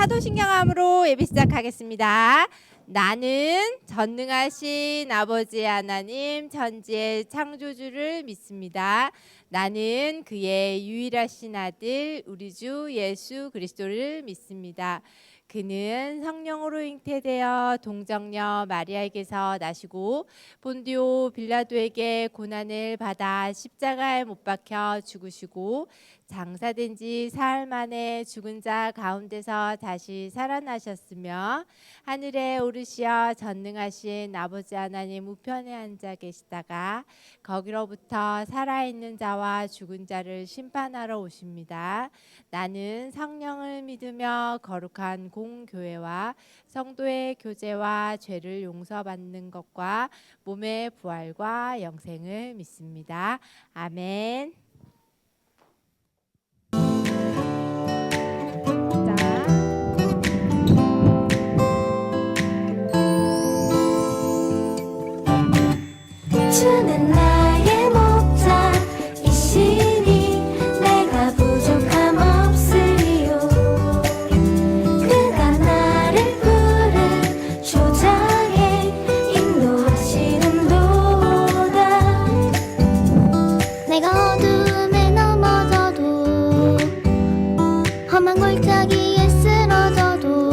사도신경함으로 예배 시작하겠습니다. 나는 전능하신 아버지 하나님 천지의 창조주를 믿습니다. 나는 그의 유일하신 아들 우리 주 예수 그리스도를 믿습니다. 그는 성령으로 잉태되어 동정녀 마리아에게서 나시고 본디오 빌라도에게 고난을 받아 십자가에 못 박혀 죽으시고 장사된 지 사흘 만에 죽은 자 가운데서 다시 살아나셨으며 하늘에 오르시어 전능하신 아버지 하나님 우편에 앉아 계시다가 거기로부터 살아있는 자와 죽은 자를 심판하러 오십니다. 나는 성령을 믿으며 거룩한 공교회와 성도의 교제와 죄를 용서받는 것과 몸의 부활과 영생을 믿습니다. 아멘. 주는 나의 목자이시니 내가 부족함 없으리요. 그가 나를 푸른 초장에 인도하시는도다. 내가 어둠에 넘어져도 험한 골짜기에 쓰러져도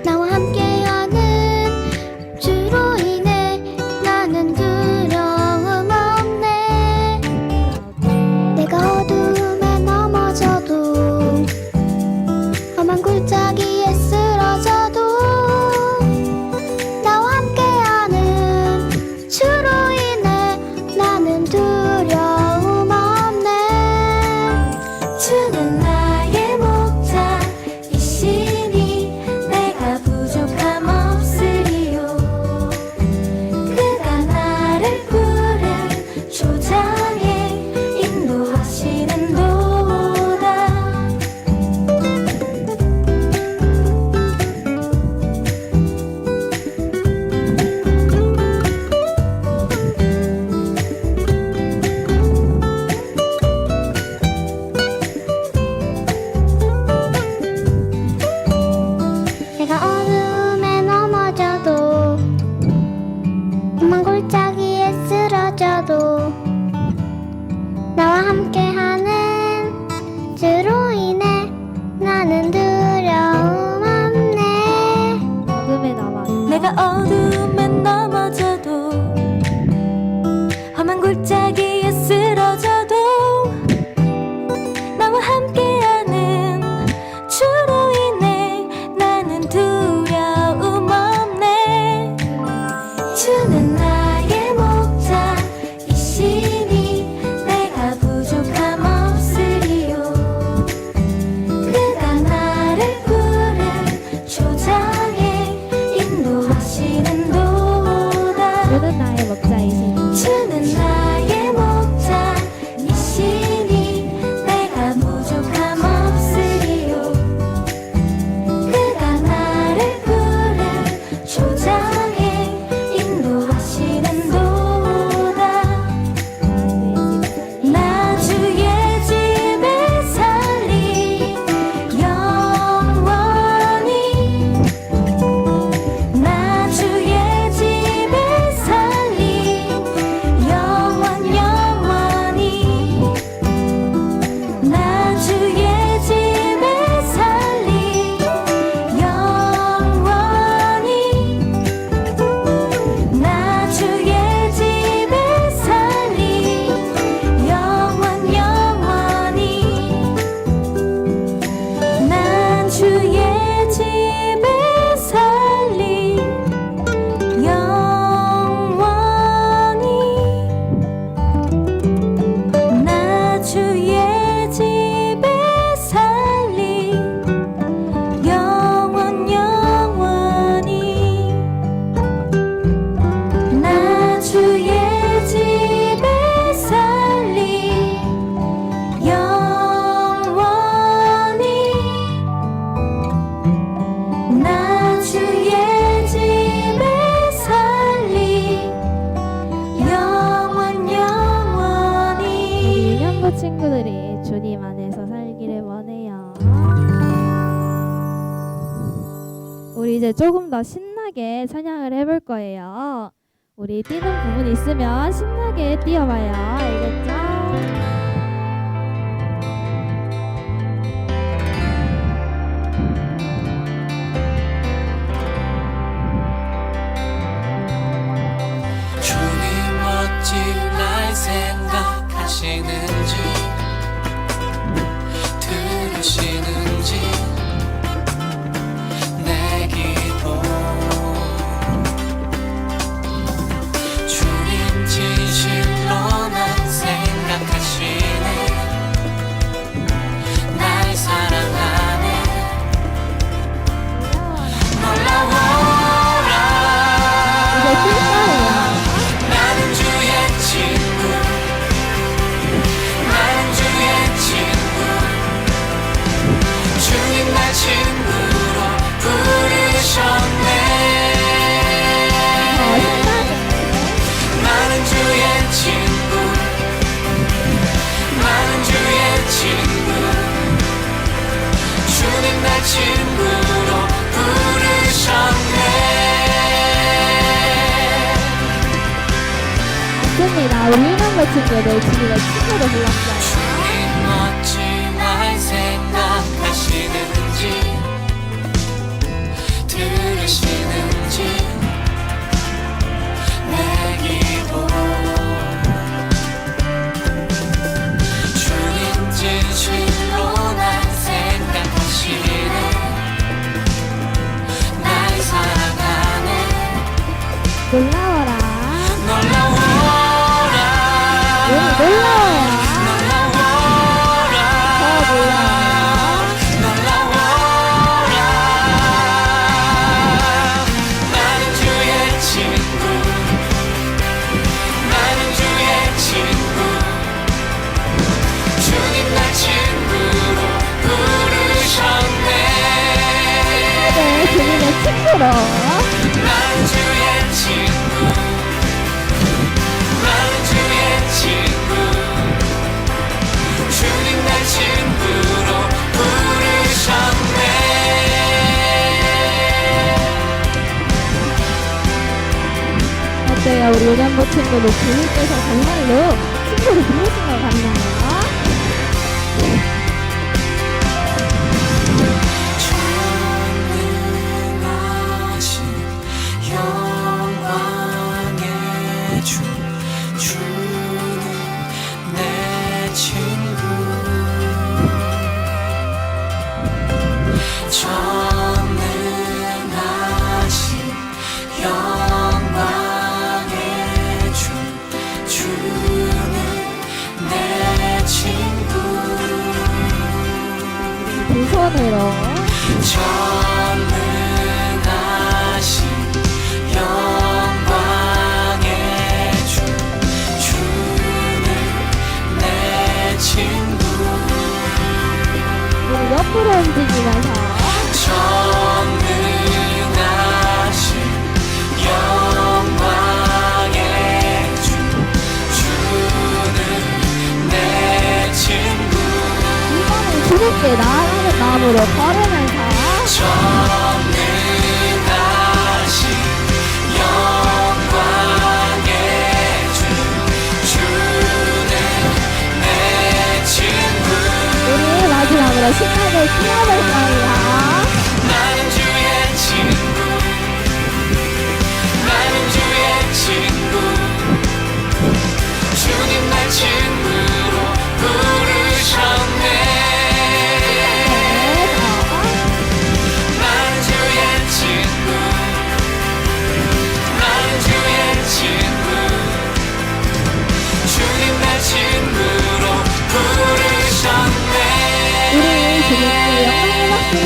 나와 함께하는 주로 인해 나는 두려움 없네. 내가 어둠에 넘어져도 험한 골짜기에 쓰러져도 나와 함께하는 주로 인해 나는 두려움 없네. 주는 나의 목자이시니 내가 부족함 없으리요. 그가 나를 푸른 초장에 인도하시는도다. 내가 어둠에 넘어져도 험한 골짜기에 쓰러져도 나와 함께하는 주로 인해 나는 두려움 없네. 내가 어둠에 넘어져도 험한 골짜기에 쓰러져도 나와 함께하는 주로 인해 나는 두려움 없네. 주는 나의 목자이시니 내가 부족함 없으리요. 그가 나를 푸른 초장에 인도하시는도다. 주는 나의 목자이시니 주는 나의 목자이시니 내가 부족함 없으리요. 그가 나를 푸른 초장에 인도하시는도다. 나 주의 집에 살리 영원히. 나 주의 집에 살리 영원히. 나 주의 집에 살리 영원히. 나 주의 집에 살리 영원히. 난 주의 집에 살리 영원히. 나 주의 집에 살리 영원히. 나 주의 집에 살리 영원히. 나 주의 집에 살리 영원히. 우리 현부 친구들이 주님 안에서 살기를 원해요. 이제 조금 더 신나게 찬양을 해볼 거예요. 우리 뛰는 부분 있으면 신나게 뛰어봐요. 알겠죠? 주님 어찌 날 생각하시는지 들으시는지 내 기도 주님 진실로 날 생각하시네 날 사랑하네 놀라워라 이제 뛸 거예요. 나는 주의 친구 나는 주의 친구 주님 날 친구로 부르셨네 나는 주의 친구 나는 주의 친구 주님 날 친구로 부르셨네 좋습니다. 우리 유명한 친구들 친구가 친구로 불렀어요. 주님 어찌 날 생각하시는지 들으시는지 내 기도 주님 진실로 날 생각하시네 날 사랑하네 놀라워라. 놀라워라 놀라워요. 놀라워라 더 놀라워요. 놀라워라 나는 주의 친구 나는 주의 친구 주님 날 친구로 부르셨네 네, 주님의 친구로. 나는 주의 친구 나는 주의 친구 주님 날 친구로 부르셨네 어때요? 우리 요년보 친구도 주님께서 정말로 친구로 부르신 것 같나요? 전능하신 영광의 주는 내 친구 전능하신 영광의 주는 내 친구 두 손으로. 전능하신 영광의 주는 내 친구 우리 옆으로 움직이면서. 전능하신 영광의 주는 내 친구 이번엔 주님께 나아가는 마음으로 걸으면서. 전능하신 영광의 주는 내 친구 우리 마지막으로 신나게 뛰어볼 거예요. 나는 주의 친구 나는 주의 친구 주님 날 친구로 부르셨네 나는 주의 친구 나는 주의 친구 주님 날 친구로 부르셨네 우리 주님께 영광의 박수를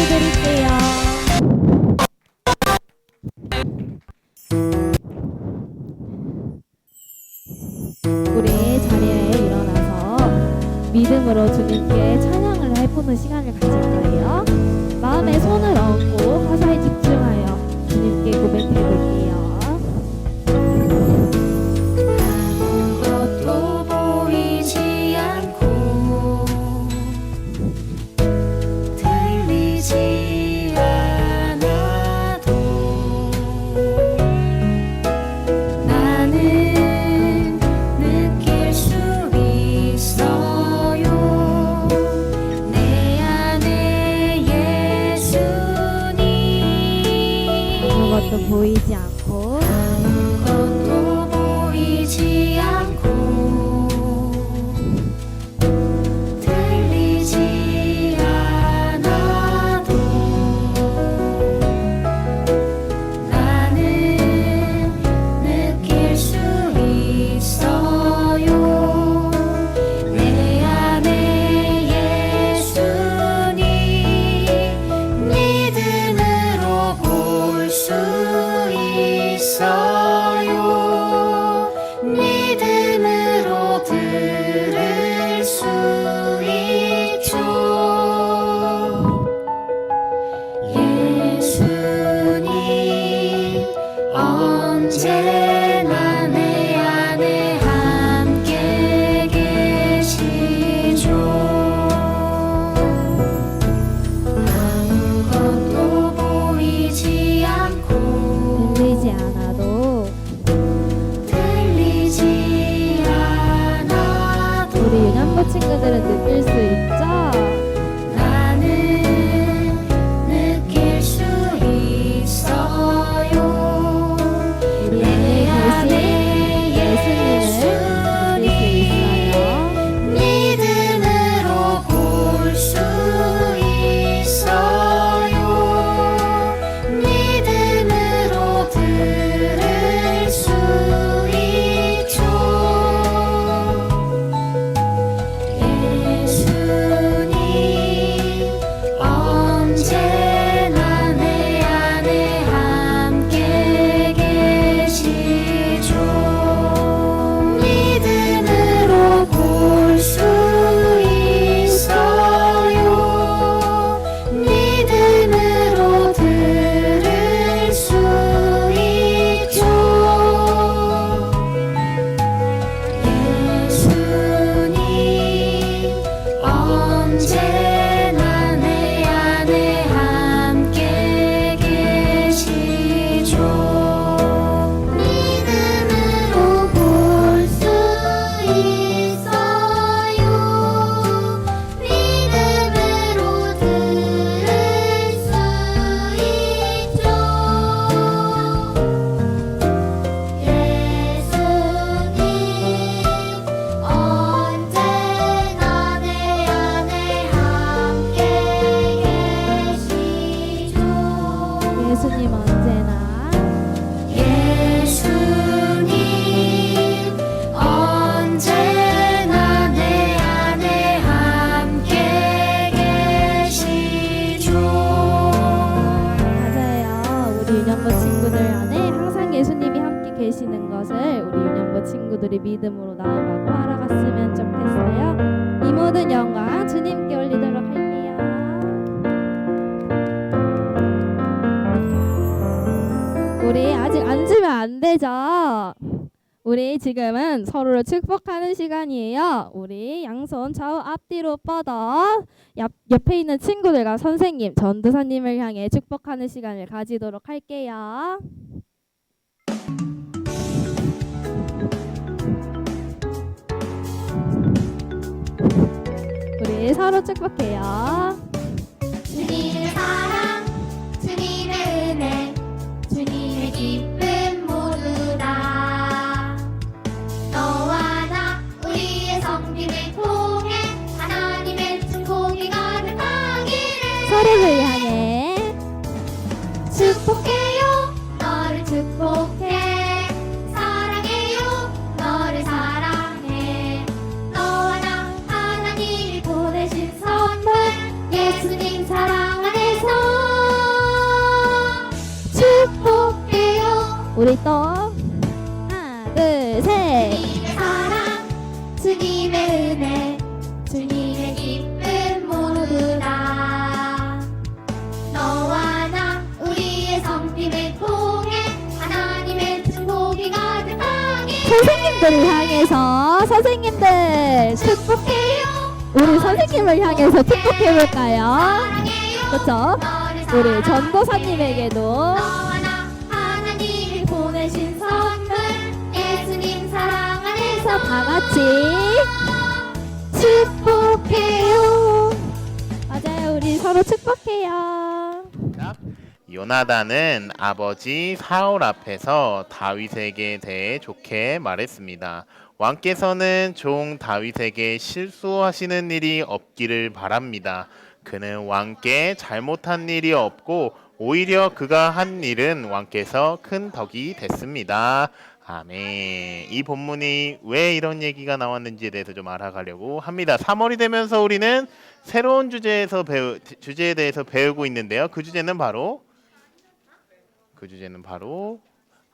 아무것도 보이지 않고 아무것도 보이지 않고 들리지 않아도 나는 느낄 수 있어요. 내 안에 예수님 믿음으로 볼 수 있어요. 믿음으로 들을 수 있죠. 예수님 언제나 내 안에 함께 계시죠. 아무것도 보이지 않고 들리지 않아도 들리지 않아도 우리 유년부 친구들은 느낄 수 있죠? 나는 느낄 수 있어요. 우리 내 안에 안에 계신 예수님을 느낄 수 있어요. 믿음으로 볼 수 있어요. 믿음으로 들을 수 있죠. 예수님 언제나 내 안에 함께 계시죠. 믿음으로 볼 수 있어요. 믿음으로 들을 수 있죠. 예수님 언제나 내 안에 함께 계시죠. 믿음으로 볼 수 있어요. 믿음으로 들을 수 있죠. 예수님 언제나 내 안에 함께 계시죠. 예수님 언제나 예수님 언제나 내 안에 함께 계시죠. 맞아요. 우리 유년부 친구들 안에 항상 예수님이 함께 계시는 것을 우리 유년부 친구들이 믿음으로 나아가고 알아갔으면 좋겠어요. 이 모든 영광 주님께 올리도록 할게요. 우리 아직 앉으면 안 되죠? 우리 지금은 서로를 축복하는 시간이에요. 우리 양손 좌우 앞뒤로 뻗어 옆에 있는 친구들과 선생님, 전도사님을 향해 축복하는 시간을 가지도록 할게요. 우리 서로 축복해요. 주님의 사랑, 주님의 은혜, 주님의 기쁨 모두 다 너와 나 우리의 성김을 통해 하나님의 축복이 가득하기를 서로를 향해 축복해요. 너를 축복해. 사랑해요. 너를 사랑해. 너와 나 하나님이 보내신 선물 예수님 사랑 안에서 축복해요. 우리 또 하나 둘 셋. 주님의 사랑, 주님의 은혜, 주님의 기쁨 모두 다 너와 나 우리의 성김을 통해 하나님의 축복이 가득하게 선생님들을 향해서 선생님들 축복해요. 우리 선생님을 향해서 축복해 볼까요? 사랑해요. 그렇죠? 너를 우리 전도사님에게도 너와 나 하나님이 보내신 선물 예수님 사랑 안에서 다 같이 축복해요. 맞아요. 우리 서로 축복해요. 자, 요나단은 아버지 사울 앞에서 다윗에게 대해 좋게 말했습니다. 왕께서는 종 다윗에게 실수하시는 일이 없기를 바랍니다. 그는 왕께 잘못한 일이 없고 오히려 그가 한 일은 왕께서 큰 덕이 됐습니다. 아멘. 이 본문이 왜 이런 얘기가 나왔는지에 대해서 좀 알아가려고 합니다. 3월이 되면서 우리는 새로운 주제에 대해서 배우고 있는데요. 그 주제는 바로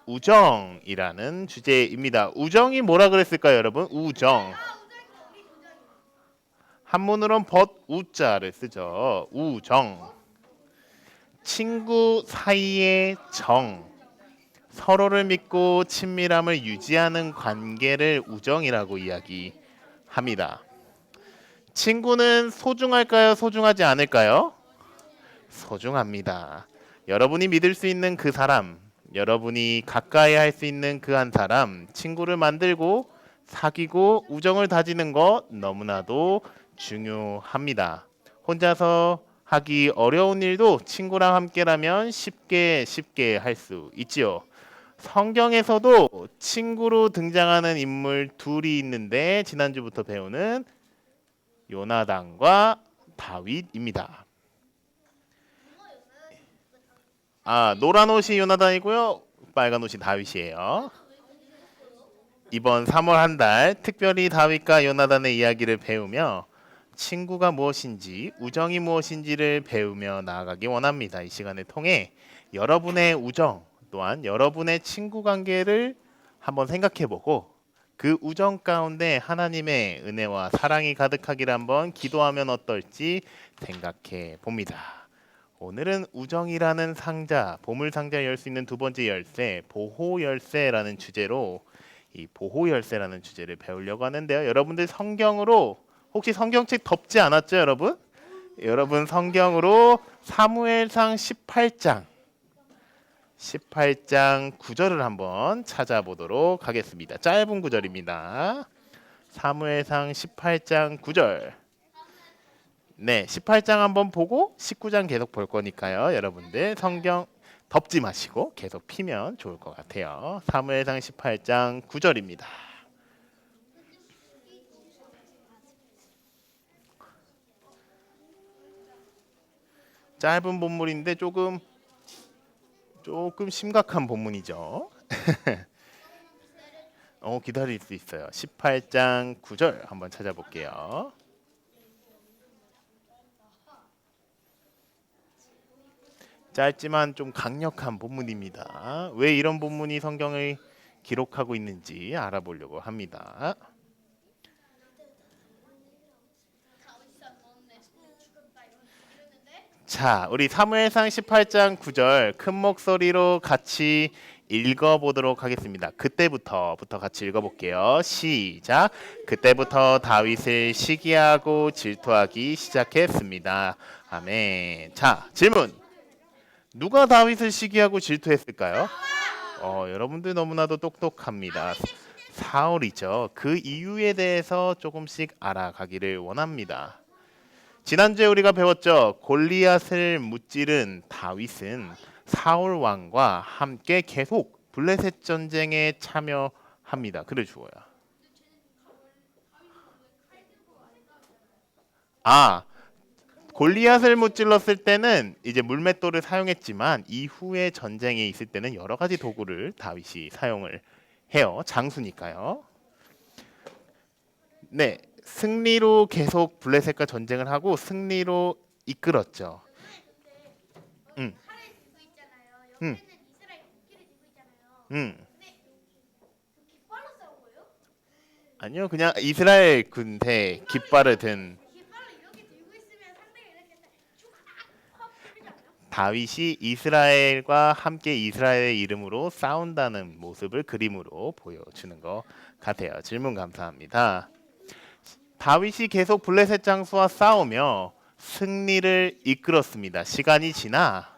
우정이라는 주제입니다. 우정이 뭐라 그랬을까요, 여러분? 우정. 한문으로는 벗우자를 쓰죠. 우정. 친구 사이의 정. 서로를 믿고 친밀함을 유지하는 관계를 우정이라고 이야기합니다. 친구는 소중할까요? 소중하지 않을까요? 소중합니다. 여러분이 믿을 수 있는 그 사람, 여러분이 가까이 할 수 있는 그 한 사람, 친구를 만들고 사귀고 우정을 다지는 것 너무나도 중요합니다. 혼자서 하기 어려운 일도 친구랑 함께라면 쉽게 할 수 있지요. 성경에서도 친구로 등장하는 인물 둘이 있는데 지난주부터 배우는 요나단과 다윗입니다. 노란 옷이 요나단이고요. 빨간 옷이 다윗이에요. 이번 3월 한 달 특별히 다윗과 요나단의 이야기를 배우며 친구가 무엇인지, 우정이 무엇인지를 배우며 나아가기 원합니다. 이 시간을 통해 여러분의 우정 또한 여러분의 친구 관계를 한번 생각해보고 그 우정 가운데 하나님의 은혜와 사랑이 가득하기를 한번 기도하면 어떨지 생각해 봅니다. 오늘은 우정이라는 상자, 보물 상자를 열 수 있는 두 번째 열쇠, 보호 열쇠라는 주제로 이 보호 열쇠라는 주제를 배우려고 하는데요. 여러분들 성경으로 혹시 성경책 덮지 않았죠, 여러분? 여러분 성경으로 사무엘상 18장 9절을 한번 찾아보도록 하겠습니다. 짧은 구절입니다. 사무엘상 18장 9절. 네, 18장 한번 보고 19장 계속 볼 거니까요. 여러분들 성경 덮지 마시고 계속 피면 좋을 것 같아요. 사무엘상 18장 9절입니다. 짧은 본문인데 조금 심각한 본문이죠. 기다릴 수 있어요. 18장 9절 한번 찾아볼게요. 짧지만 좀 강력한 본문입니다. 왜 이런 본문이 성경을 기록하고 있는지 알아보려고 합니다. 자, 우리 사무엘상 18장 9절 큰 목소리로 같이 읽어보도록 하겠습니다. 그때부터 같이 읽어볼게요. 시작. 그때부터 다윗을 시기하고 질투하기 시작했습니다. 아멘. 자, 질문. 누가 다윗을 시기하고 질투했을까요? 여러분들 너무나도 똑똑합니다. 사울이죠. 그 이유에 대해서 조금씩 알아가기를 원합니다. 지난주에 우리가 배웠죠. 골리앗을 무찌른 다윗은 사울 왕과 함께 계속 블레셋 전쟁에 참여합니다. 그래 주어요. 골리앗을 무찔렀을 때는 이제 물맷돌을 사용했지만 이후에 전쟁에 있을 때는 여러 가지 도구를 다윗이 사용을 해요. 장수니까요. 네. 승리로 계속 블레셋과 전쟁을 하고 승리로 이끌었죠. 칼을 들고 있잖아요. 옆에는 이스라엘 국기를 들고 있잖아요. 근데 깃발로 싸운 거예요? 아니요, 그냥 이스라엘 군대 깃발을 든. 깃발을 이렇게 들고 있으면 상대가 이렇게 확 풀리지 않아요? 다윗이 이스라엘과 함께 이스라엘의 이름으로 싸운다는 모습을 그림으로 보여주는 것 같아요. 질문 감사합니다. 다윗이 계속 블레셋 장수와 싸우며 승리를 이끌었습니다. 시간이 지나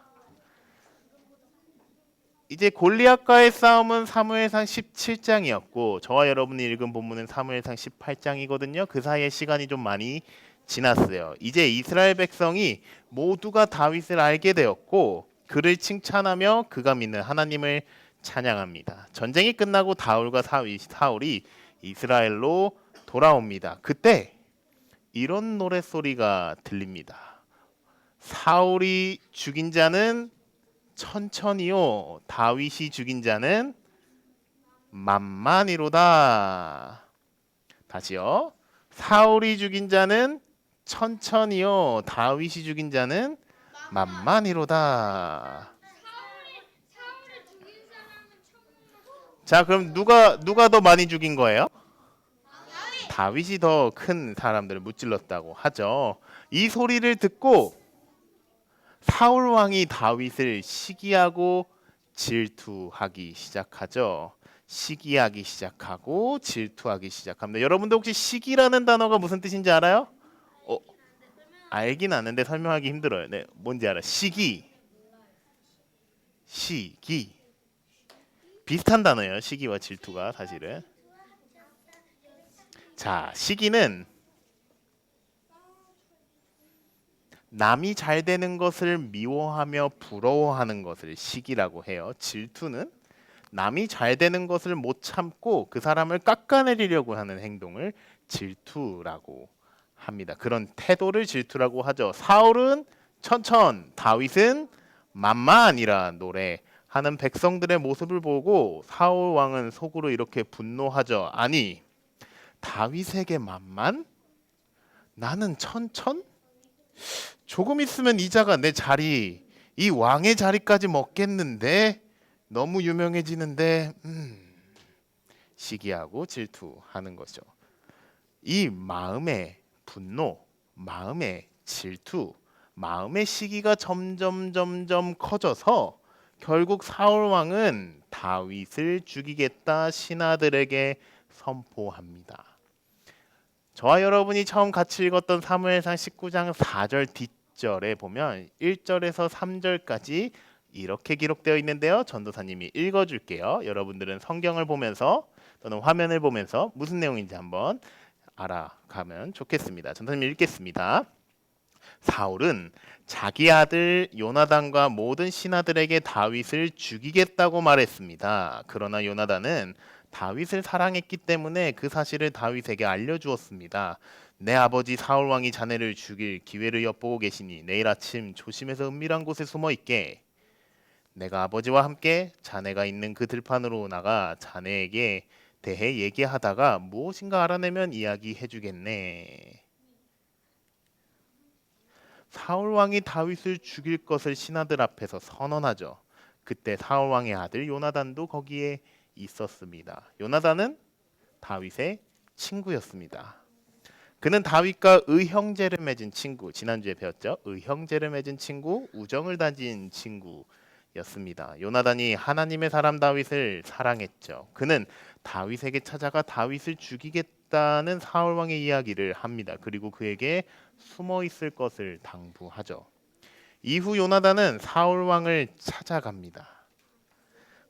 이제 골리앗과의 싸움은 사무엘상 17장이었고 저와 여러분이 읽은 본문은 사무엘상 18장이거든요. 그 사이에 시간이 좀 많이 지났어요. 이제 이스라엘 백성이 모두가 다윗을 알게 되었고 그를 칭찬하며 그가 믿는 하나님을 찬양합니다. 전쟁이 끝나고 다울과 사울이 이스라엘로 돌아옵니다. 그때 이런 노랫소리가 들립니다. 사울이 죽인 자는 천천히요, 다윗이 죽인 자는 만만히로다. 다시요. 사울이 죽인 자는 천천히요, 다윗이 죽인 자는 만만히로다. 자, 그럼 누가 더 많이 죽인 거예요? 다윗이 더 큰 사람들을 무찔렀다고 하죠. 이 소리를 듣고 사울 왕이 다윗을 시기하고 질투하기 시작하죠. 시기하기 시작하고 질투하기 시작합니다. 여러분들 혹시 시기라는 단어가 무슨 뜻인지 알아요? 알긴 아는데 설명하기 힘들어요. 네, 뭔지 알아? 시기. 비슷한 단어예요. 시기와 질투가 사실은. 자, 시기는 남이 잘 되는 것을 미워하며 부러워하는 것을 시기라고 해요. 질투는 남이 잘 되는 것을 못 참고 그 사람을 깎아내리려고 하는 행동을 질투라고 합니다. 그런 태도를 질투라고 하죠. 사울은 천천, 다윗은 만만이라 노래하는 백성들의 모습을 보고 사울 왕은 속으로 이렇게 분노하죠. 아니, 다윗에게 만만? 나는 천천? 조금 있으면 이 자가 내 자리, 이 왕의 자리까지 먹겠는데, 너무 유명해지는데, 시기하고 질투하는 거죠. 이 마음의 분노, 마음의 질투, 마음의 시기가 점점 커져서 결국 사울 왕은 다윗을 죽이겠다 신하들에게 선포합니다. 저와 여러분이 처음 같이 읽었던 사무엘상 19장 4절 뒷절에 보면 1절에서 3절까지 이렇게 기록되어 있는데요. 전도사님이 읽어줄게요. 여러분들은 성경을 보면서 또는 화면을 보면서 무슨 내용인지 한번 알아가면 좋겠습니다. 전도사님 읽겠습니다. 사울은 자기 아들 요나단과 모든 신하들에게 다윗을 죽이겠다고 말했습니다. 그러나 요나단은 다윗을 사랑했기 때문에 그 사실을 다윗에게 알려주었습니다. 내 아버지 사울 왕이 자네를 죽일 기회를 엿보고 계시니 내일 아침 조심해서 은밀한 곳에 숨어 있게. 내가 아버지와 함께 자네가 있는 그 들판으로 나가 자네에게 대해 얘기하다가 무엇인가 알아내면 이야기해주겠네. 사울 왕이 다윗을 죽일 것을 신하들 앞에서 선언하죠. 그때 사울 왕의 아들 요나단도 거기에 있었습니다. 요나단은 다윗의 친구였습니다. 그는 다윗과 의형제를 맺은 친구, 지난주에 배웠죠. 의형제를 맺은 친구, 우정을 다진 친구였습니다. 요나단이 하나님의 사람 다윗을 사랑했죠. 그는 다윗에게 찾아가 다윗을 죽이겠다는 사울 왕의 이야기를 합니다. 그리고 그에게 숨어 있을 것을 당부하죠. 이후 요나단은 사울 왕을 찾아갑니다.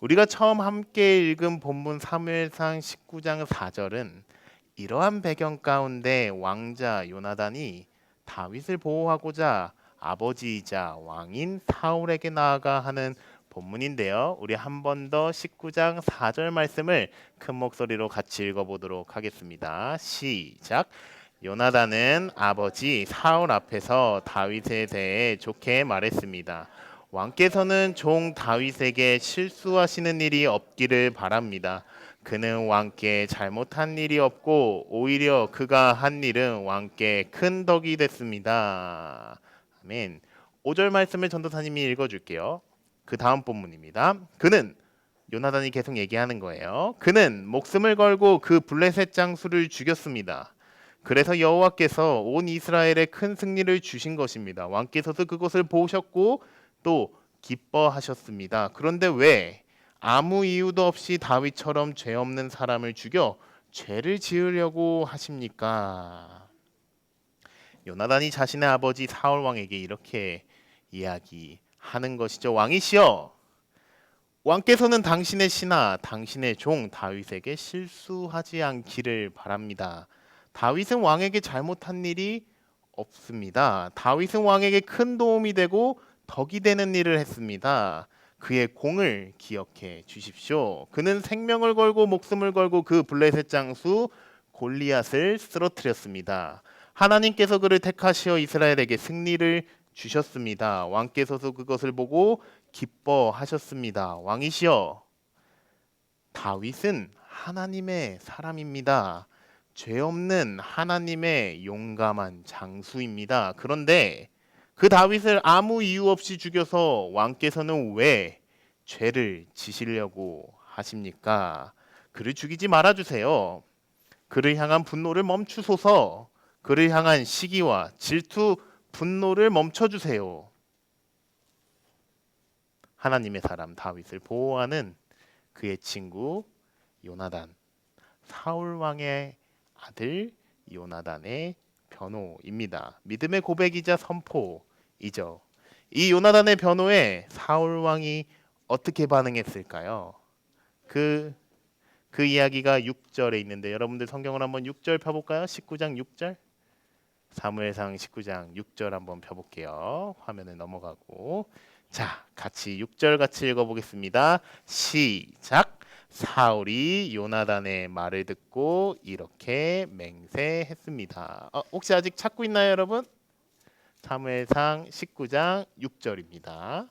우리가 처음 함께 읽은 본문 사무엘상 19장 4절은 이러한 배경 가운데 왕자 요나단이 다윗을 보호하고자 아버지이자 왕인 사울에게 나아가 하는 본문인데요. 우리 한 번 더 19장 4절 말씀을 큰 목소리로 같이 읽어보도록 하겠습니다. 시작. 요나단은 아버지 사울 앞에서 다윗에 대해 좋게 말했습니다. 왕께서는 종 다윗에게 실수하시는 일이 없기를 바랍니다. 그는 왕께 잘못한 일이 없고 오히려 그가 한 일은 왕께 큰 덕이 됐습니다. 아멘. 5절 말씀을 전도사님이 읽어줄게요. 그 다음 본문입니다. 그는 요나단이 계속 얘기하는 거예요. 그는 목숨을 걸고 그 블레셋 장수를 죽였습니다. 그래서 여호와께서 온 이스라엘에 큰 승리를 주신 것입니다. 왕께서도 그것을 보셨고 또 기뻐하셨습니다. 그런데 왜 아무 이유도 없이 다윗처럼 죄 없는 사람을 죽여 죄를 지으려고 하십니까? 요나단이 자신의 아버지 사울 왕에게 이렇게 이야기하는 것이죠. 왕이시여, 왕께서는 당신의 신하, 당신의 종 다윗에게 실수하지 않기를 바랍니다. 다윗은 왕에게 잘못한 일이 없습니다. 다윗은 왕에게 큰 도움이 되고 덕이 되는 일을 했습니다. 그의 공을 기억해 주십시오. 그는 생명을 걸고 목숨을 걸고 그 블레셋 장수 골리앗을 쓰러뜨렸습니다. 하나님께서 그를 택하시어 이스라엘에게 승리를 주셨습니다. 왕께서도 그것을 보고 기뻐하셨습니다. 왕이시여, 다윗은 하나님의 사람입니다. 죄 없는 하나님의 용감한 장수입니다. 그런데 그 다윗을 아무 이유 없이 죽여서 왕께서는 왜 죄를 지시려고 하십니까? 그를 죽이지 말아주세요. 그를 향한 분노를 멈추소서. 그를 향한 시기와 질투, 분노를 멈춰주세요. 하나님의 사람 다윗을 보호하는 그의 친구 요나단, 사울 왕의 아들 요나단의 변호입니다. 믿음의 고백이자 선포이죠. 이 요나단의 변호에 사울 왕이 어떻게 반응했을까요? 그 이야기가 6절에 있는데 여러분들 성경을 한번 6절 펴볼까요? 19장 6절. 사무엘상 19장 6절 한번 펴볼게요. 화면에 넘어가고 자, 같이 6절 같이 읽어보겠습니다. 시작. 사울이 요나단의 말을 듣고 이렇게 맹세했습니다. 혹시 아직 찾고 있나요, 여러분? 사무엘상 19장 6절입니다.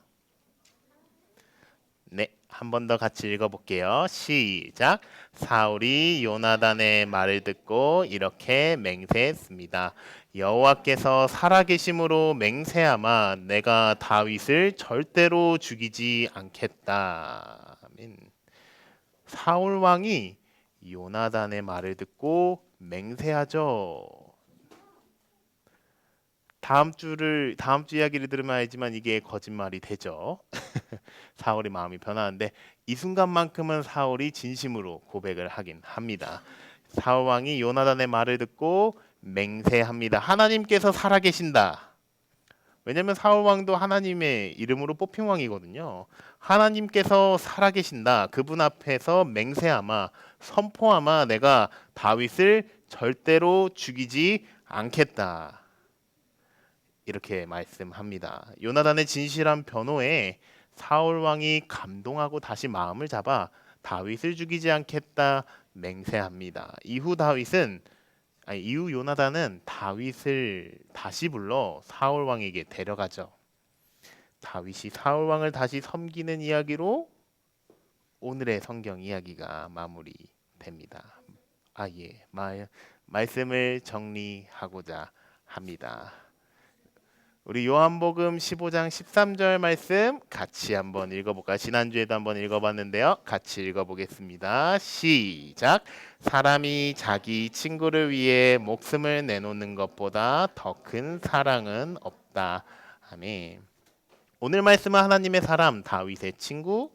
네, 한 번 더 같이 읽어볼게요. 시작. 사울이 요나단의 말을 듣고 이렇게 맹세했습니다. 여호와께서 살아계심으로 맹세하마 내가 다윗을 절대로 죽이지 않겠다. 아멘. 사울 왕이 요나단의 말을 듣고 맹세하죠. 다음 주 이야기를 들으면 알지만 이게 거짓말이 되죠. 사울의 마음이 변하는데 이 순간만큼은 사울이 진심으로 고백을 하긴 합니다. 사울 왕이 요나단의 말을 듣고 맹세합니다. 하나님께서 살아계신다. 왜냐하면 사울 왕도 하나님의 이름으로 뽑힌 왕이거든요. 하나님께서 살아계신다. 그분 앞에서 맹세하마, 선포하마 내가 다윗을 절대로 죽이지 않겠다. 이렇게 말씀합니다. 요나단의 진실한 변호에 사울 왕이 감동하고 다시 마음을 잡아 다윗을 죽이지 않겠다 맹세합니다. 이후 요나단은 다윗을 다시 불러 사울 왕에게 데려가죠. 다윗이 사울 왕을 다시 섬기는 이야기로 오늘의 성경 이야기가 마무리됩니다. 말씀을 정리하고자 합니다. 우리 요한복음 15장 13절 말씀 같이 한번 읽어볼까요? 지난주에도 한번 읽어봤는데요. 같이 읽어보겠습니다. 시작. 사람이 자기 친구를 위해 목숨을 내놓는 것보다 더 큰 사랑은 없다. 아멘. 오늘 말씀은 하나님의 사람 다윗의 친구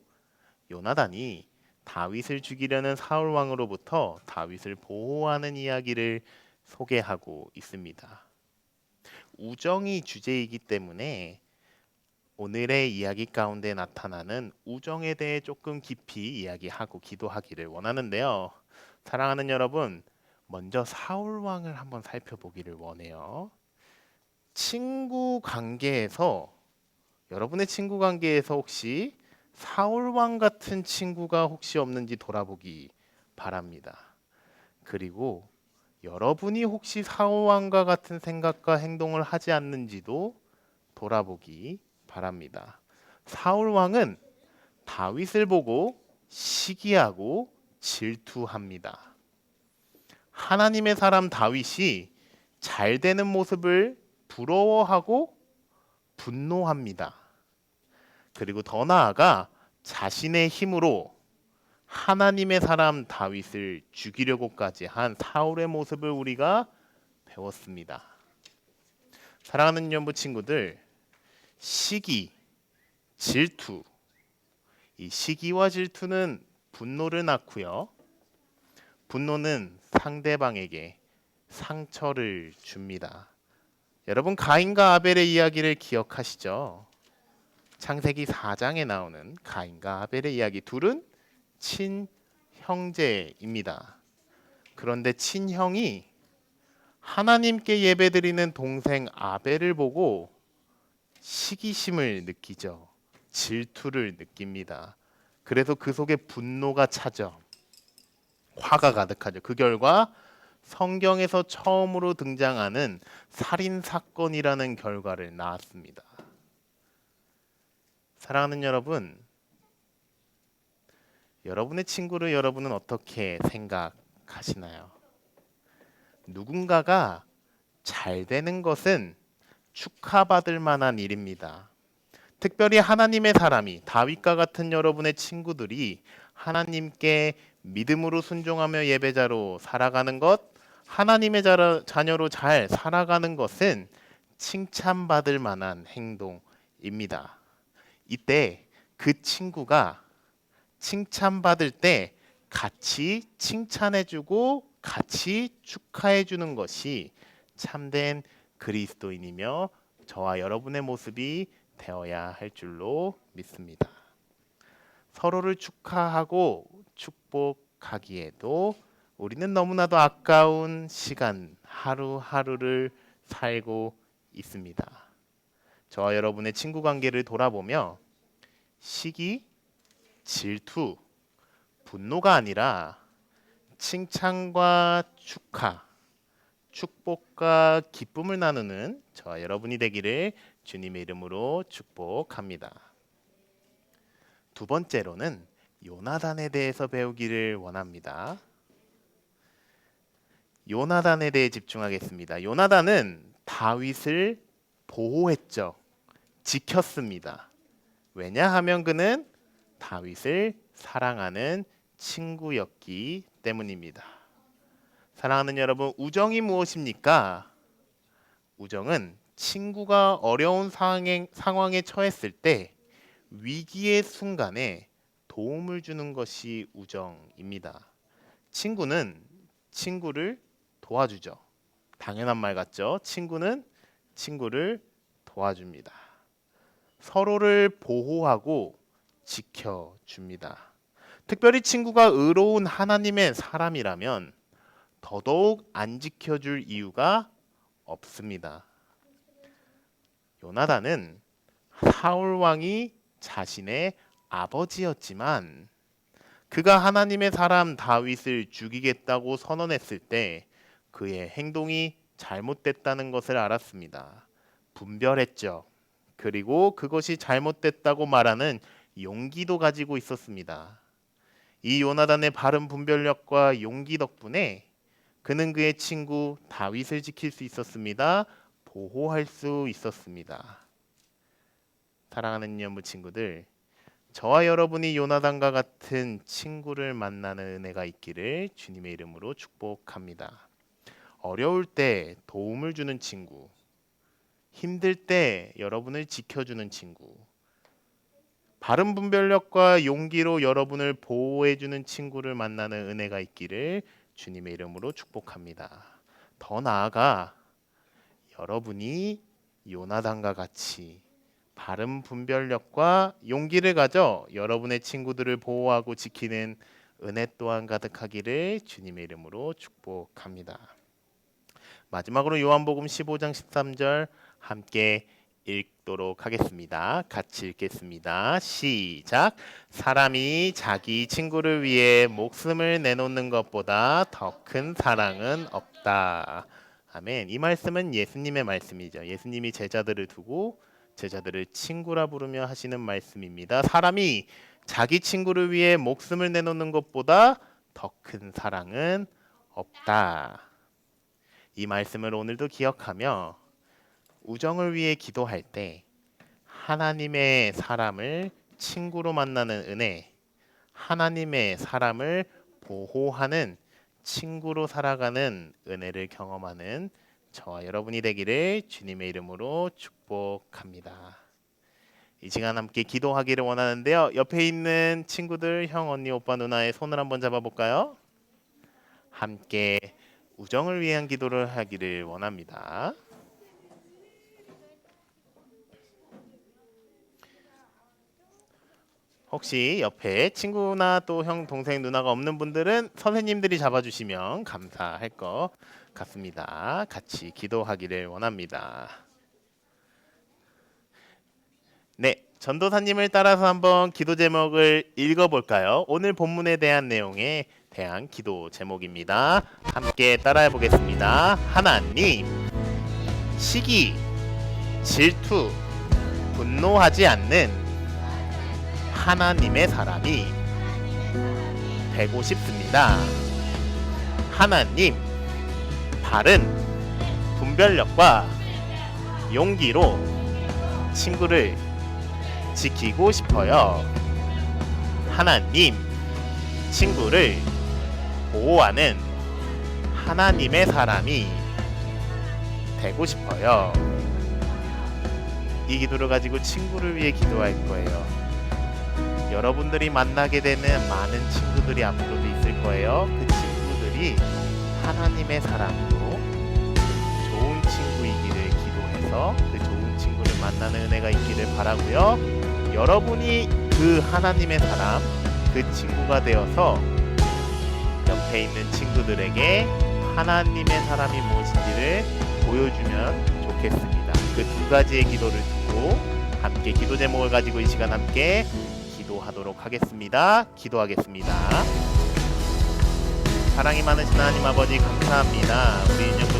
요나단이 다윗을 죽이려는 사울 왕으로부터 다윗을 보호하는 이야기를 소개하고 있습니다. 우정이 주제이기 때문에 오늘의 이야기 가운데 나타나는 우정에 대해 조금 깊이 이야기하고 기도하기를 원하는데요. 사랑하는 여러분, 먼저 사울 왕을 한번 살펴보기를 원해요. 여러분의 친구 관계에서 혹시 사울 왕 같은 친구가 혹시 없는지 돌아보기 바랍니다. 그리고 여러분이 혹시 사울 왕과 같은 생각과 행동을 하지 않는지도 돌아보기 바랍니다. 사울 왕은 다윗을 보고 시기하고 질투합니다. 하나님의 사람 다윗이 잘 되는 모습을 부러워하고 분노합니다. 그리고 더 나아가 자신의 힘으로 하나님의 사람 다윗을 죽이려고까지 한 사울의 모습을 우리가 배웠습니다. 사랑하는 연부 친구들, 시기, 질투, 이 시기와 질투는 분노를 낳고요. 분노는 상대방에게 상처를 줍니다. 여러분 가인과 아벨의 이야기를 기억하시죠? 창세기 4장에 나오는 가인과 아벨의 이야기. 둘은 친형제입니다. 그런데 친형이 하나님께 예배드리는 동생 아벨을 보고 시기심을 느끼죠. 질투를 느낍니다. 그래서 그 속에 분노가 차죠. 화가 가득하죠. 그 결과 성경에서 처음으로 등장하는 살인 사건이라는 결과를 낳았습니다. 사랑하는 여러분, 여러분의 친구를 여러분은 어떻게 생각하시나요? 누군가가 잘 되는 것은 축하받을 만한 일입니다. 특별히 하나님의 사람이 다윗과 같은 여러분의 친구들이 하나님께 믿음으로 순종하며 예배자로 살아가는 것, 하나님의 자녀로 잘 살아가는 것은 칭찬받을 만한 행동입니다. 이때 그 친구가 칭찬받을 때 같이 칭찬해주고 같이 축하해주는 것이 참된 그리스도인이며 저와 여러분의 모습이 되어야 할 줄로 믿습니다. 서로를 축하하고 축복하기에도 우리는 너무나도 아까운 시간 하루하루를 살고 있습니다. 저와 여러분의 친구 관계를 돌아보며 시기, 질투, 분노가 아니라 칭찬과 축하, 축복과 기쁨을 나누는 저와 여러분이 되기를 주님의 이름으로 축복합니다. 두 번째로는 요나단에 대해서 배우기를 원합니다. 요나단에 대해 집중하겠습니다. 요나단은 다윗을 보호했죠. 지켰습니다. 왜냐하면 그는 다윗을 사랑하는 친구였기 때문입니다. 사랑하는 여러분, 우정이 무엇입니까? 우정은 친구가 어려운 상황에 처했을 때 위기의 순간에 도움을 주는 것이 우정입니다. 친구는 친구를 도와주죠. 당연한 말 같죠? 친구는 친구를 도와줍니다. 서로를 보호하고 지켜줍니다. 특별히 친구가 의로운 하나님의 사람이라면 더더욱 안 지켜줄 이유가 없습니다. 요나단은 사울 왕이 자신의 아버지였지만 그가 하나님의 사람 다윗을 죽이겠다고 선언했을 때 그의 행동이 잘못됐다는 것을 알았습니다. 분별했죠. 그리고 그것이 잘못됐다고 말하는 용기도 가지고 있었습니다. 이 요나단의 바른 분별력과 용기 덕분에 그는 그의 친구 다윗을 지킬 수 있었습니다. 보호할 수 있었습니다. 사랑하는 연부 친구들, 저와 여러분이 요나단과 같은 친구를 만나는 은혜가 있기를 주님의 이름으로 축복합니다. 어려울 때 도움을 주는 친구, 힘들 때 여러분을 지켜주는 친구, 바른 분별력과 용기로 여러분을 보호해주는 친구를 만나는 은혜가 있기를 주님의 이름으로 축복합니다. 더 나아가 여러분이 요나단과 같이 바른 분별력과 용기를 가져 여러분의 친구들을 보호하고 지키는 은혜 또한 가득하기를 주님의 이름으로 축복합니다. 마지막으로 요한복음 15장 13절 함께 읽도록 하겠습니다. 같이 읽겠습니다. 시작. 사람이 자기 친구를 위해 목숨을 내놓는 것보다 더 큰 사랑은 없다. 아멘. 이 말씀은 예수님의 말씀이죠. 예수님이 제자들을 두고 제자들을 친구라 부르며 하시는 말씀입니다. 사람이 자기 친구를 위해 목숨을 내놓는 것보다 더 큰 사랑은 없다. 이 말씀을 오늘도 기억하며 우정을 위해 기도할 때 하나님의 사람을 친구로 만나는 은혜, 하나님의 사람을 보호하는 친구로 살아가는 은혜를 경험하는 저와 여러분이 되기를 주님의 이름으로 축복합니다. 이 시간 함께 기도하기를 원하는데요. 옆에 있는 친구들, 형, 언니, 오빠, 누나의 손을 한번 잡아볼까요? 함께 우정을 위한 기도를 하기를 원합니다. 혹시 옆에 친구나 또 형, 동생, 누나가 없는 분들은 선생님들이 잡아주시면 감사할 것 같습니다. 같이 기도하기를 원합니다. 전도사님을 따라서 한번 기도 제목을 읽어볼까요? 오늘 본문에 대한 내용에 대한 기도 제목입니다. 함께 따라해 보겠습니다. 하나님, 시기, 질투, 분노하지 않는 하나님의 사람이 되고 싶습니다. 하나님, 바른 분별력과 용기로 친구를 지키고 싶어요. 하나님, 친구를 보호하는 하나님의 사람이 되고 싶어요. 이 기도를 가지고 친구를 위해 기도할 거예요. 여러분들이 만나게 되는 많은 친구들이 앞으로도 있을 거예요. 그 친구들이 하나님의 사람으로 좋은 친구이기를 기도해서 그 좋은 친구를 만나는 은혜가 있기를 바라고요. 여러분이 그 하나님의 사람, 그 친구가 되어서 옆에 있는 친구들에게 하나님의 사람이 무엇인지를 보여주면 좋겠습니다. 그 두 가지의 기도를 두고 함께 기도 제목을 가지고 이 시간 함께 기도하도록 하겠습니다. 기도하겠습니다. 사랑이 많으신 하나님 아버지 감사합니다. 우리 인형부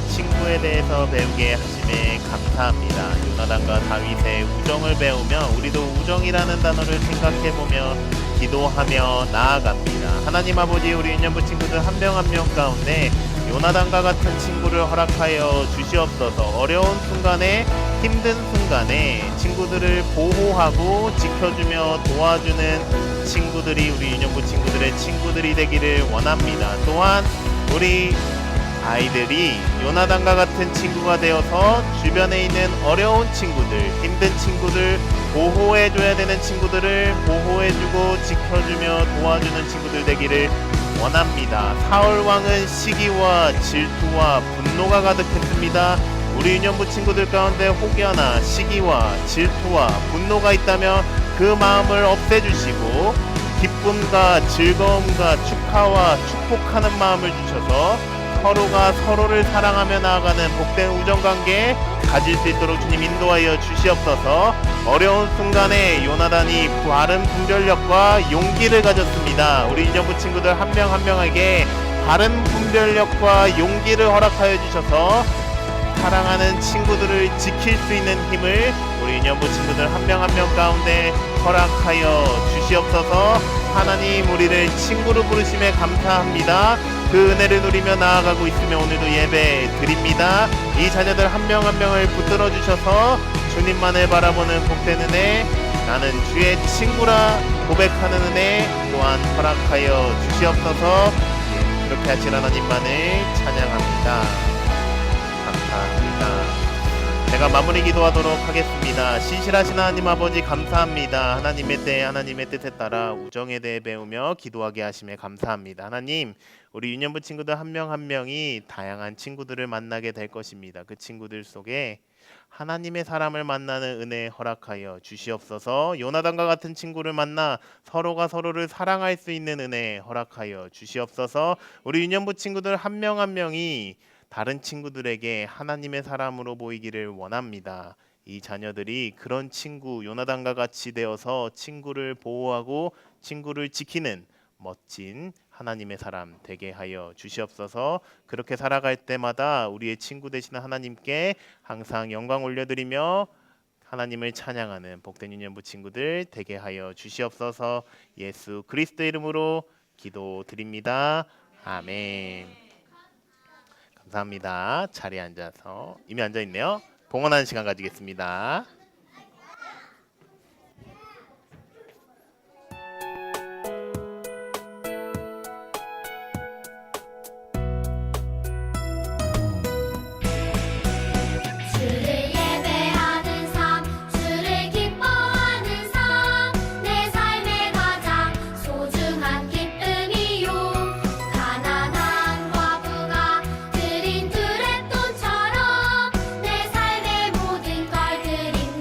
친구에 대해서 배우게 하심에 감사합니다. 요나단과 다윗의 우정을 배우며 우리도 우정이라는 단어를 생각해보며 기도하며 나아갑니다. 하나님 아버지, 우리 인형부 친구들 한 명 한 명 가운데 요나단과 같은 친구를 허락하여 주시옵소서. 어려운 순간에, 힘든 순간에 친구들을 보호하고 지켜주며 도와주는 친구들이 우리 인형부 친구들의 친구들이 되기를 원합니다. 또한 우리 아이들이 요나단과 같은 친구가 되어서 주변에 있는 어려운 친구들, 힘든 친구들, 보호해줘야 되는 친구들을 보호해주고 지켜주며 도와주는 친구들 되기를 원합니다. 사울 왕은 시기와 질투와 분노가 가득했습니다. 우리 유년부 친구들 가운데 혹여나 시기와 질투와 분노가 있다면 그 마음을 없애주시고 기쁨과 즐거움과 축하와 축복하는 마음을 주셔서 서로가 서로를 사랑하며 나아가는 복된 우정관계 가질 수 있도록 주님 인도하여 주시옵소서. 어려운 순간에 요나단이 바른 분별력과 용기를 가졌습니다. 우리 인정부 친구들 한 명 한 명에게 바른 분별력과 용기를 허락하여 주셔서 사랑하는 친구들을 지킬 수 있는 힘을 우리 인연부 친구들 한 명 한 명 가운데 허락하여 주시옵소서. 하나님, 우리를 친구로 부르심에 감사합니다. 그 은혜를 누리며 나아가고 있으며 오늘도 예배 드립니다. 이 자녀들 한 명 한 명을 붙들어 주셔서 주님만을 바라보는 복된 은혜, 나는 주의 친구라 고백하는 은혜 또한 허락하여 주시옵소서. 그렇게 하신 하나님만을 찬양합니다. 감사합니다. 제가 마무리 기도하도록 하겠습니다. 신실하신 하나님 아버지 감사합니다. 하나님의 때 하나님의 뜻에 따라 우정에 대해 배우며 기도하게 하심에 감사합니다. 하나님, 우리 유년부 친구들 한 명 한 명이 다양한 친구들을 만나게 될 것입니다. 그 친구들 속에 하나님의 사람을 만나는 은혜 허락하여 주시옵소서. 요나단과 같은 친구를 만나 서로가 서로를 사랑할 수 있는 은혜 허락하여 주시옵소서. 우리 유년부 친구들 한 명 한 명이 다른 친구들에게 하나님의 사람으로 보이기를 원합니다. 이 자녀들이 그런 친구 요나단과 같이 되어서 친구를 보호하고 친구를 지키는 멋진 하나님의 사람 되게 하여 주시옵소서. 그렇게 살아갈 때마다 우리의 친구 되시는 하나님께 항상 영광 올려드리며 하나님을 찬양하는 복된 유년부 친구들 되게 하여 주시옵소서. 예수 그리스도 이름으로 기도드립니다. 아멘. 감사합니다. 자리에 앉아서, 이미 앉아있네요. 봉헌하는 시간 가지겠습니다. 주를 예배하는 삶, 주를 기뻐하는 삶, 내 삶의 가장 소중한 기쁨이요. 가난한 과부가 드린 두렛돈처럼 내 삶의 모든 걸 드린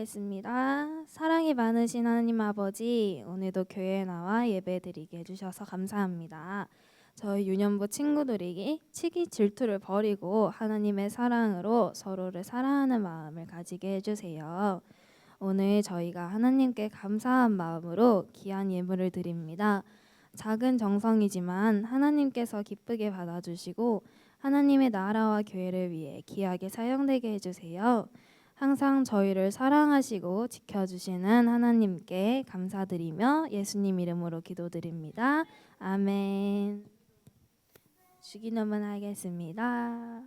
기도하겠습니다. 사랑이 많으신 하나님 아버지, 오늘도 교회에 나와 예배드리게 해주셔서 감사합니다. 저희 유년부 친구들에게 치기 질투를 버리고 하나님의 사랑으로 서로를 사랑하는 마음을 가지게 해주세요. 오늘 저희가 하나님께 감사한 마음으로 귀한 예물을 드립니다. 작은 정성이지만 하나님께서 기쁘게 받아주시고 하나님의 나라와 교회를 위해 귀하게 사용되게 해주세요. 항상 저희를 사랑하시고 지켜주시는 하나님께 감사드리며 예수님 이름으로 기도드립니다. 아멘. 주기도문 하겠습니다.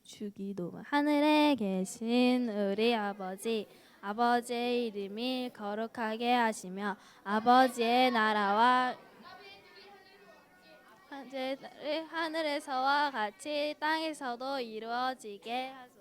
주기도문. 하늘에 계신 우리 아버지, 아버지의 이름이 거룩하게 하시며 아버지의 나라와 하늘에서와 같이 땅에서도 이루어지게 하소서.